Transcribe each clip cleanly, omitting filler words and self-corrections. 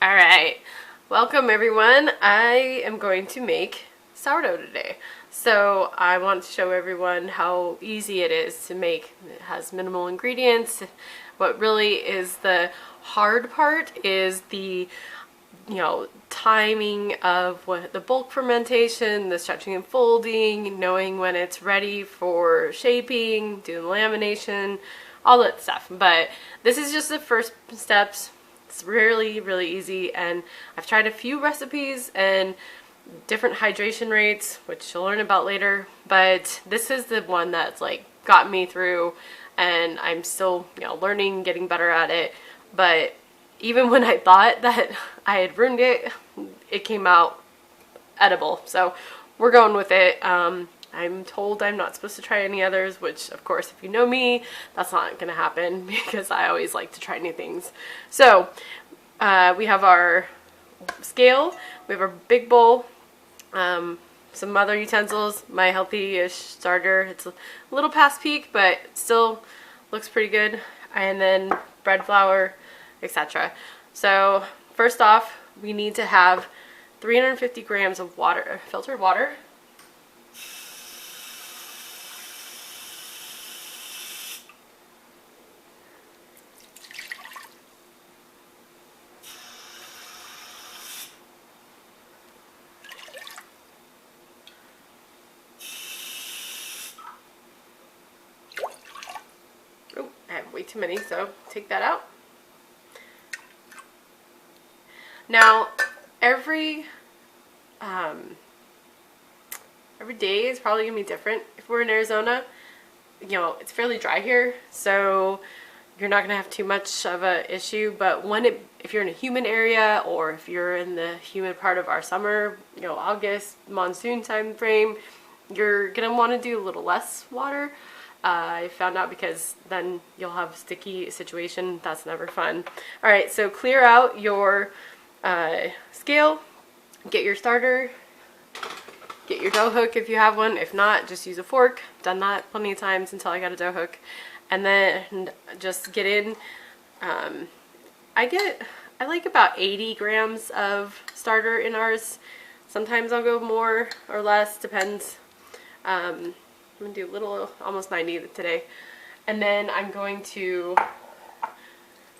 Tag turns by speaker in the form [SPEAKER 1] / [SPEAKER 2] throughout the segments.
[SPEAKER 1] Alright, welcome everyone. I am going to make sourdough today. So I want to show everyone how easy it is to make. It has minimal ingredients. What really is the hard part is the timing of what the bulk fermentation, the stretching and folding, knowing when it's ready for shaping, doing lamination, all that stuff. But this is just the first steps. It's really easy, and I've tried a few recipes and different hydration rates, which you'll learn about later, but this is the one that's like got me through, and I'm still learning, getting better at it. But even when I thought that I had ruined it, it came out edible. So we're going with it. I'm told I'm not supposed to try any others, which of course, if you know me, that's not going to happen because I always like to try new things. So we have our scale, we have our big bowl, some other utensils, my healthy-ish starter. It's a little past peak, but it still looks pretty good. And then bread flour, etc. So first off, we need to have 350 grams of water, filtered water. Oh, I have way too many, so take that out. Now, every day is probably gonna be different. If we're in Arizona, it's fairly dry here, so you're not gonna have too much of a issue. But if you're in a humid area, or if you're in the humid part of our summer, August, monsoon time frame, you're gonna want to do a little less water. I found out, because then you'll have a sticky situation. That's never fun. All right, so clear out your scale, get your starter, get your dough hook if you have one. If not, just use a fork. Done that plenty of times until I got a dough hook. And then just get in, I like about 80 grams of starter in ours. Sometimes I'll go more or less, depends. I'm gonna do a little, almost 90 today. And then I'm going to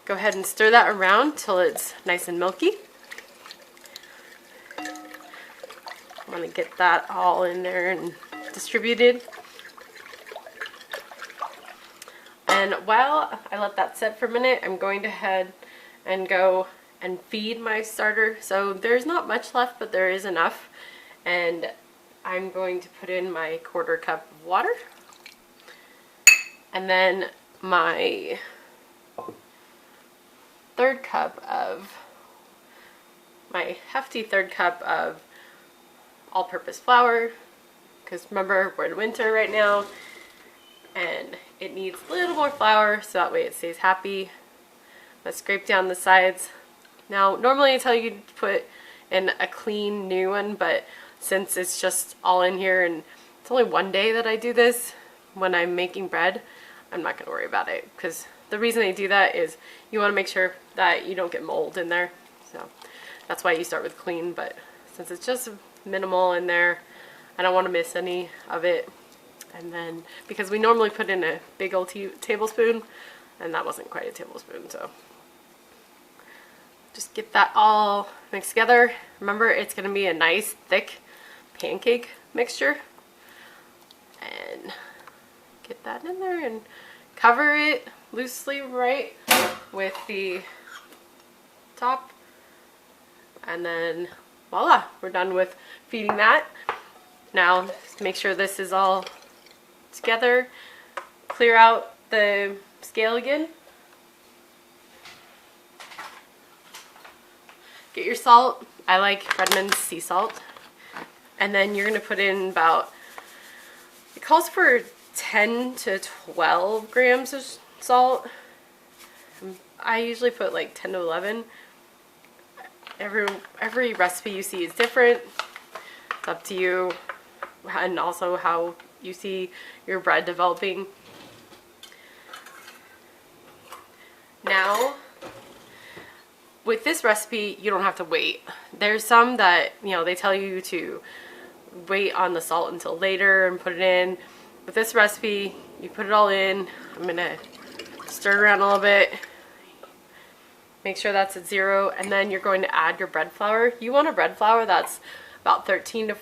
[SPEAKER 1] go ahead and stir that around till it's nice and milky. I'm gonna get that all in there and distributed. And while I let that set for a minute, I'm going to head and go and feed my starter. So there's not much left, but there is enough. And I'm going to put in my 1/4 cup of water. And then my 1/3 cup of, my hefty 1/3 cup of all-purpose flour, because remember, we're in winter right now and it needs a little more flour so that way it stays happy. Let's scrape down the sides. Now, normally I tell you to put in a clean new one, but since it's just all in here and it's only one day that I do this when I'm making bread, I'm not going to worry about it, because the reason they do that is you want to make sure that you don't get mold in there. So that's why you start with clean, but since it's just minimal in there, I don't want to miss any of it. And then, because we normally put in a big old tablespoon, and that wasn't quite a tablespoon, so just get that all mixed together. Remember, it's going to be a nice thick pancake mixture. And get that in there and cover it loosely right with the top, and then voila, we're done with feeding that. Now just make sure this is all together. Clear out the scale again. Get your salt. I like Redmond's sea salt. And then you're going to put in about, it calls for 10 to 12 grams of salt. I usually put like 10 to 11. Every recipe you see is different. It's up to you, and also how you see your bread developing. Now with this recipe, you don't have to wait. There's some that, you know, they tell you to wait on the salt until later and put it in. With this recipe, you put it all in. I'm gonna stir it around a little bit. Make sure that's at 0, and then you're going to add your bread flour. You want a bread flour that's about 13%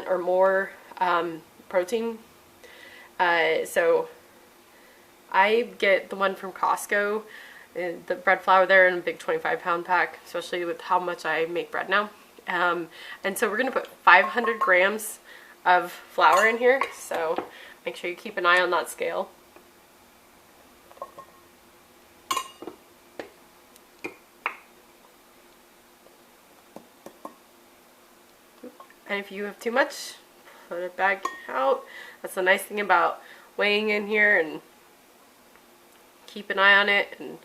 [SPEAKER 1] or more protein. So I get the one from Costco, the bread flour there in a big 25-pound pack, especially with how much I make bread now. And so we're going to put 500 grams of flour in here, so make sure you keep an eye on that scale. And if you have too much, put it back out. That's the nice thing about weighing in here, and keep an eye on it. And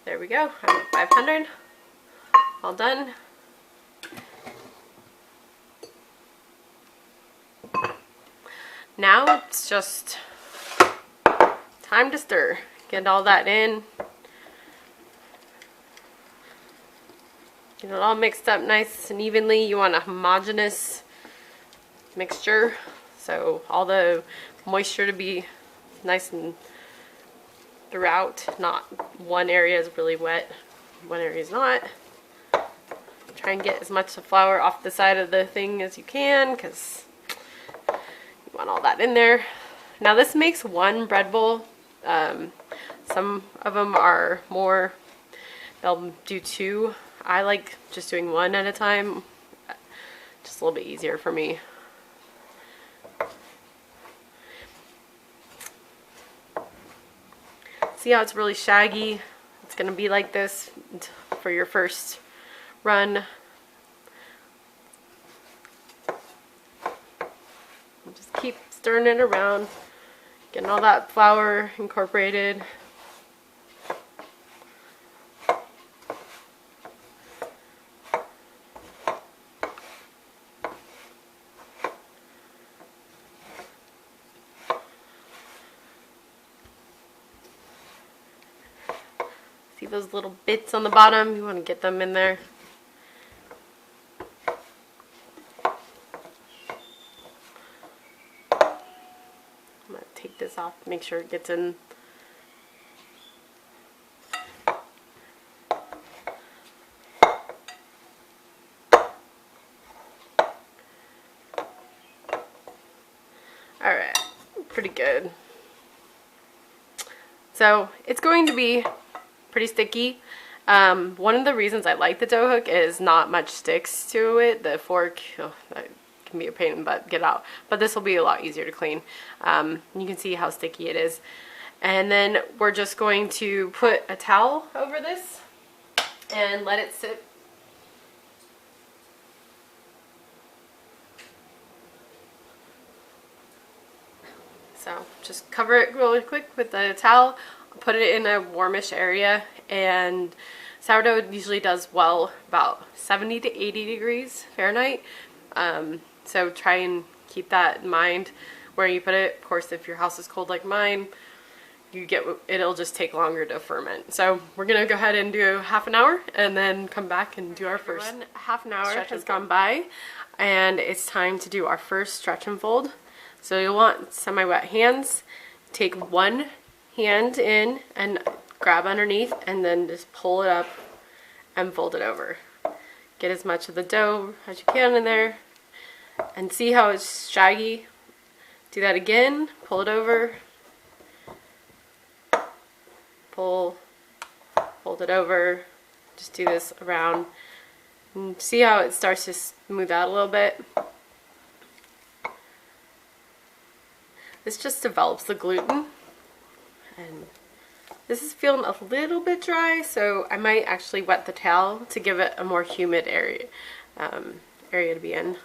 [SPEAKER 1] there we go. I'm at 500. All done. Now it's just time to stir. Get all that in. Get it all mixed up nice and evenly. You want a homogeneous mixture, so all the moisture to be nice and throughout. Not one area is really wet, one area is not. Try and get as much of the flour off the side of the thing as you can, because you want all that in there. Now this makes one bread bowl. Some of them are more, they'll do 2. I like just doing 1 at a time, just a little bit easier for me. See how it's really shaggy? It's going to be like this for your first run. Just keep stirring it around, getting all that flour incorporated. See those little bits on the bottom? You want to get them in there. I'm going to take this off, make sure it gets in. Alright, pretty good. So it's going to be pretty sticky. One of the reasons I like the dough hook is not much sticks to it. The fork, that can be a pain in the butt, get out. But this will be a lot easier to clean. You can see how sticky it is. And then we're just going to put a towel over this and let it sit. So just cover it really quick with the towel. Put it in a warmish area, and sourdough usually does well about 70 to 80 degrees Fahrenheit. So try and keep that in mind where you put it. Of course, if your house is cold like mine, it'll just take longer to ferment. So we're gonna go ahead and do half an hour and then come back and do our first. Half an hour has gone by, and it's time to do our first stretch and fold. So you'll want semi-wet hands. Take one hand in and grab underneath, and then just pull it up and fold it over. Get as much of the dough as you can in there, and see how it's shaggy. Do that again, pull it over, pull, fold it over. Just do this around, and see how it starts to smooth out a little bit. This just develops the gluten. And this is feeling a little bit dry, so I might actually wet the towel to give it a more humid area to be in.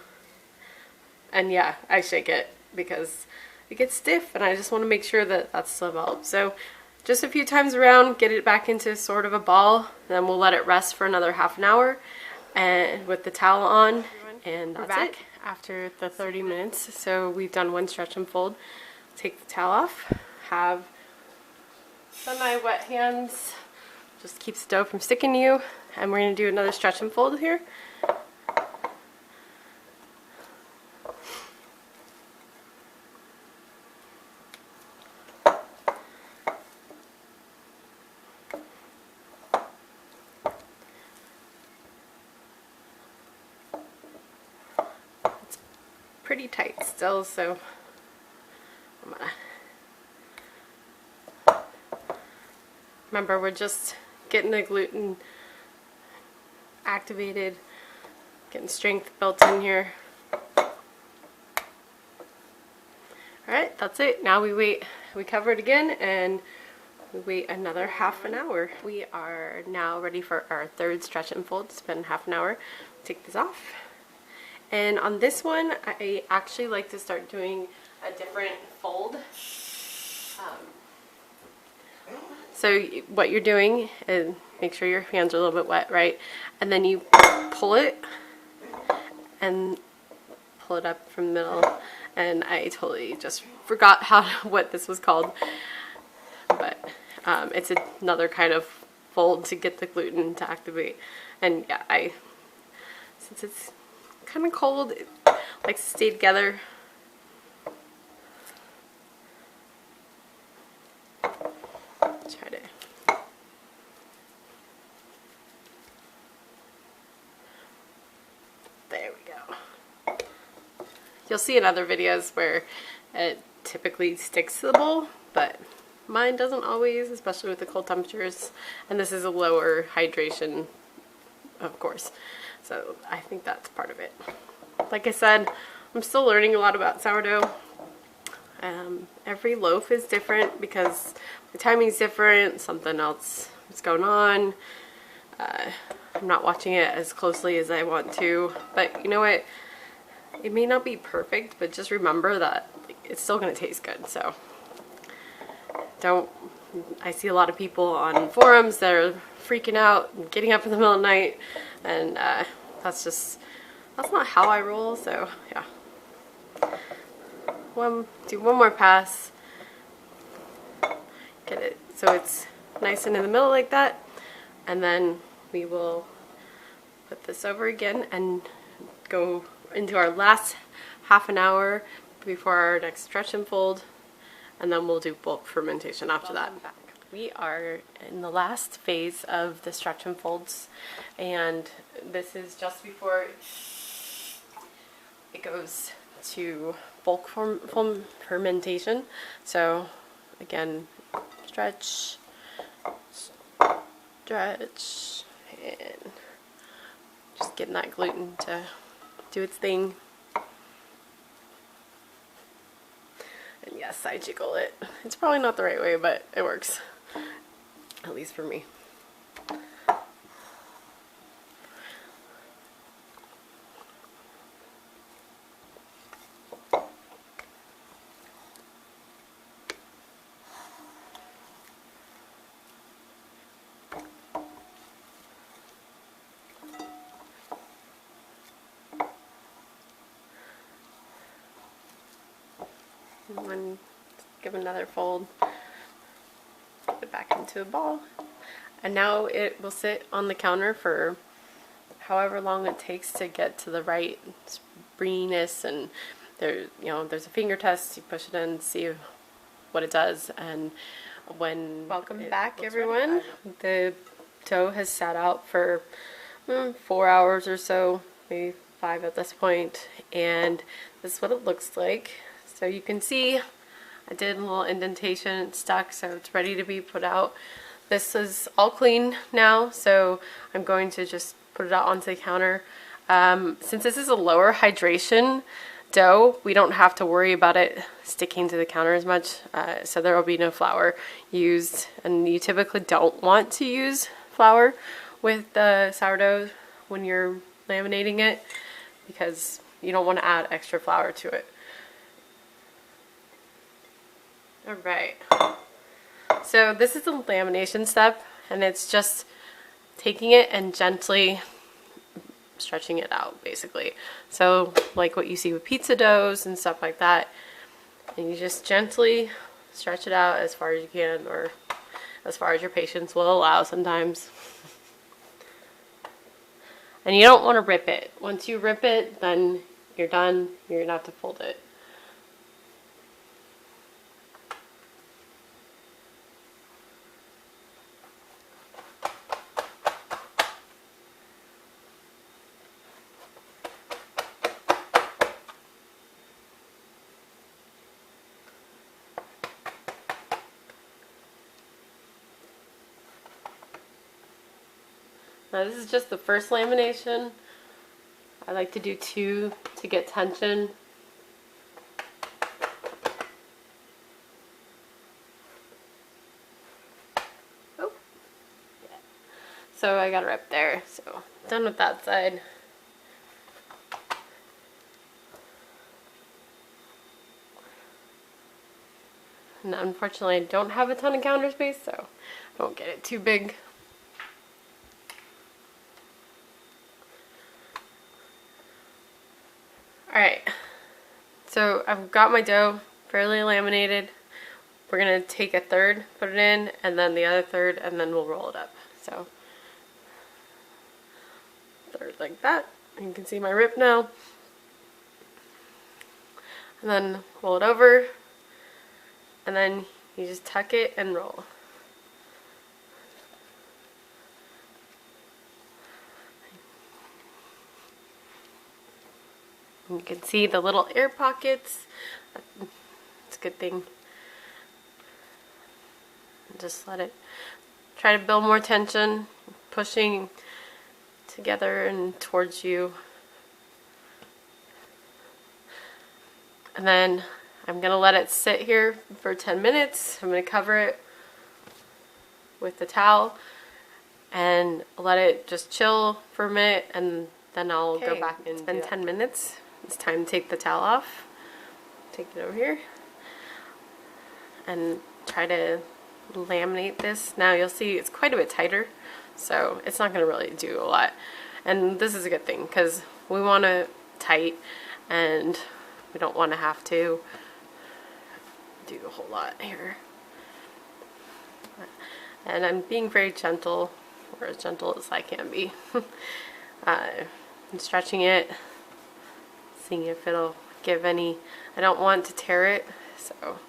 [SPEAKER 1] And yeah, I shake it because it gets stiff, and I just want to make sure that that's developed. So just a few times around, get it back into sort of a ball, then we'll let it rest for another half an hour, and with the towel on, and that's it. After the 30 minutes, so we've done one stretch and fold. Take the towel off, have semi-wet hands Just keeps the dough from sticking to you. And we're going to do another stretch and fold here. It's pretty tight still, so I'm gonna... Remember, we're just getting the gluten activated, getting strength built in here. Alright, that's it. Now we wait, we cover it again and we wait another half an hour. We are now ready for our third stretch and fold. It's been half an hour. Take this off. And on this one, I actually like to start doing a different fold. So what you're doing is make sure your hands are a little bit wet, right? And then you pull it and pull it up from the middle. And I totally just forgot what this was called. But it's another kind of fold to get the gluten to activate. And yeah, since it's kind of cold, it likes to stay together. Try to. There we go. You'll see in other videos where it typically sticks to the bowl, but mine doesn't always, especially with the cold temperatures. And this is a lower hydration, of course. So I think that's part of it. Like I said, I'm still learning a lot about sourdough. Every loaf is different because the timing's different, something else is going on. I'm not watching it as closely as I want to, but you know what? It may not be perfect, but just remember that it's still going to taste good. So I see a lot of people on forums that are freaking out and getting up in the middle of the night, and that's not how I roll. So yeah. Do one more pass. Get it so it's nice and in the middle like that, and then we will put this over again and go into our last half an hour before our next stretch and fold, and then we'll do bulk fermentation after that. We are in the last phase of the stretch and folds, and this is just before it goes to bulk fermentation. So again, stretch, stretch, and just getting that gluten to do its thing. And yes, I jiggle it. It's probably not the right way, but it works, at least for me. And then give another fold, put it back into a ball, and now it will sit on the counter for however long it takes to get to the right springiness. And there's a finger test. You push it in, see what it does, and welcome back, everyone. The dough has sat out for 4 hours or so, maybe 5 at this point, and this is what it looks like. So you can see I did a little indentation, it's stuck, so it's ready to be put out. This is all clean now, so I'm going to just put it out onto the counter. Since this is a lower hydration dough, we don't have to worry about it sticking to the counter as much, so there will be no flour used. And you typically don't want to use flour with the sourdough when you're laminating it, because you don't want to add extra flour to it. Alright, so this is the lamination step, and it's just taking it and gently stretching it out, basically. So like what you see with pizza doughs and stuff like that, and you just gently stretch it out as far as you can, or as far as your patience will allow sometimes. And you don't want to rip it. Once you rip it, then you're done. You're gonna have to fold it. Now this is just the first lamination. I like to do 2 to get tension. Oh, yeah. So I got it up there. So done with that side. And unfortunately I don't have a ton of counter space, so I won't get it too big. Alright, so I've got my dough fairly laminated. We're going to take a third, put it in, and then the other third, and then we'll roll it up. So, third like that. You can see my rip now. And then roll it over, and then you just tuck it and roll. You can see the little air pockets. It's a good thing. Just let it try to build more tension, pushing together and towards you. And then I'm going to let it sit here for 10 minutes. I'm going to cover it with the towel and let it just chill for a minute, and then I'll go back and spend 10 minutes. It's time to take the towel off. Take it over here and try to laminate this. Now you'll see it's quite a bit tighter, so it's not going to really do a lot. And this is a good thing because we want it tight and we don't want to have to do a whole lot here. And I'm being very gentle, or as gentle as I can be. I'm stretching it, seeing if it'll give any. I don't want to tear it, so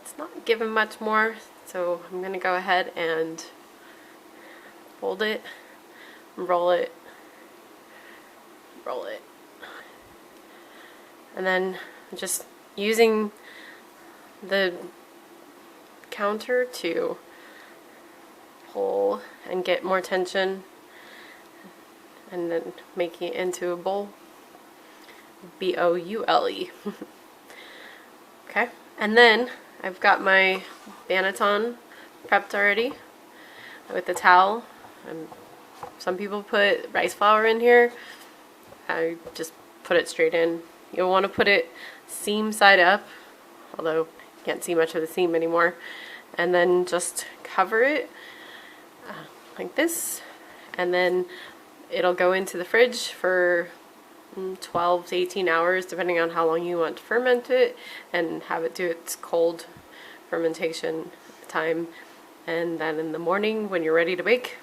[SPEAKER 1] it's not giving much more. So I'm going to go ahead and fold it, roll it, roll it. And then just using the counter to pull and get more tension, and then making it into a bowl. B-O-U-L-E. Okay, and then I've got my banneton prepped already with the towel. And some people put rice flour in here. I just put it straight in. You'll want to put it seam side up, although you can't see much of the seam anymore. And then just cover it like this, and then it'll go into the fridge for 12 to 18 hours, depending on how long you want to ferment it, and have it do its cold fermentation time. And then in the morning, when you're ready to bake,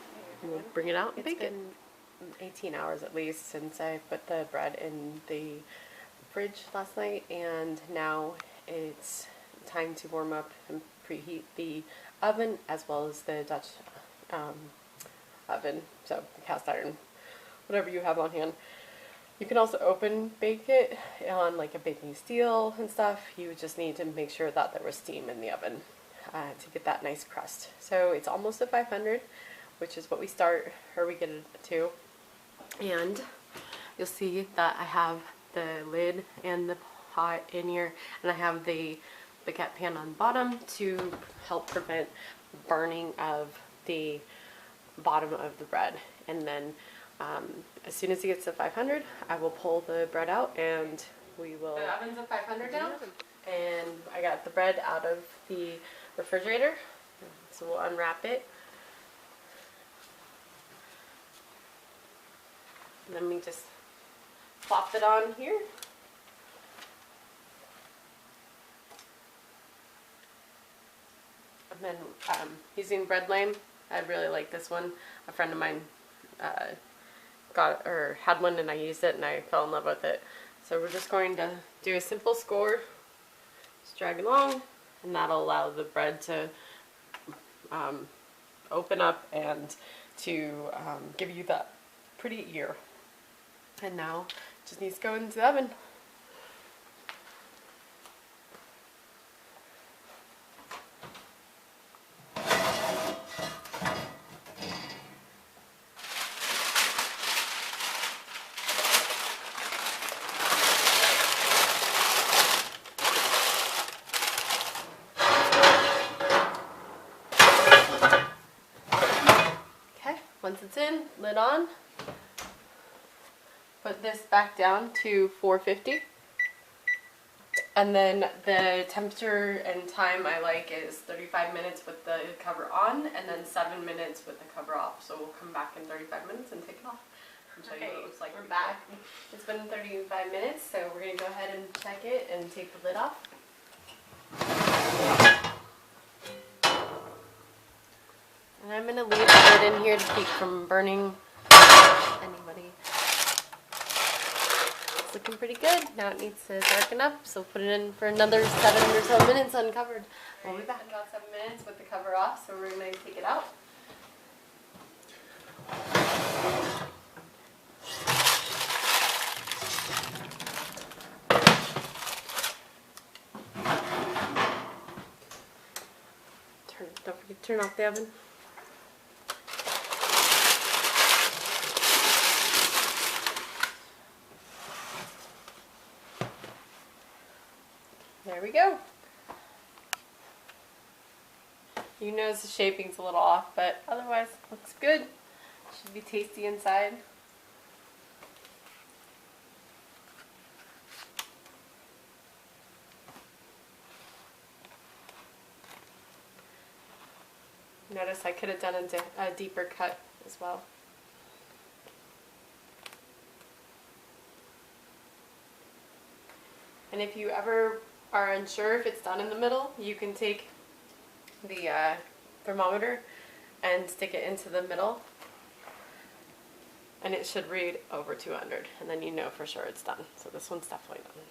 [SPEAKER 1] we'll bring it out and bake it. It's been 18 hours at least since I put the bread in the fridge last night, and now it's time to warm up and preheat the oven as well as the Dutch oven, so cast iron, whatever you have on hand. You can also open bake it on like a baking steel and stuff. You just need to make sure that there was steam in the oven to get that nice crust. So it's almost at 500, which is what we start, or we get it to. And you'll see that I have the lid and the pot in here, and I have the baguette pan on bottom to help prevent burning of the bottom of the bread. And then as soon as it gets to 500, I will pull the bread out and we will... The oven's at 500 now, and I got the bread out of the refrigerator, so we'll unwrap it. And then we just plop it on here. And then using bread lame, I really like this one. A friend of mine had one and I used it and I fell in love with it. So we're just going to do a simple score, just drag along, and that'll allow the bread to open up and to give you that pretty ear. And now it just needs to go into the oven. Once it's in, lid on, put this back down to 450, and then the temperature and time I like is 35 minutes with the cover on and then 7 minutes with the cover off. So we'll come back in 35 minutes and take it off and show you what it looks like. We're back. It's been 35 minutes, so we're going to go ahead and check it and take the lid off. And I'm going to leave the lid in here to keep from burning anybody. It's looking pretty good. Now it needs to darken up, so put it in for another 7 or so minutes uncovered. We'll be back in about 7 minutes with the cover off, so we're going to take it out. Don't forget to turn off the oven. There we go. You notice the shaping's a little off, but otherwise looks good. Should be tasty inside. Notice I could have done a deeper cut as well. And if you ever are unsure if it's done in the middle, you can take the thermometer and stick it into the middle, and it should read over 200, and then you know for sure it's done. So this one's definitely done.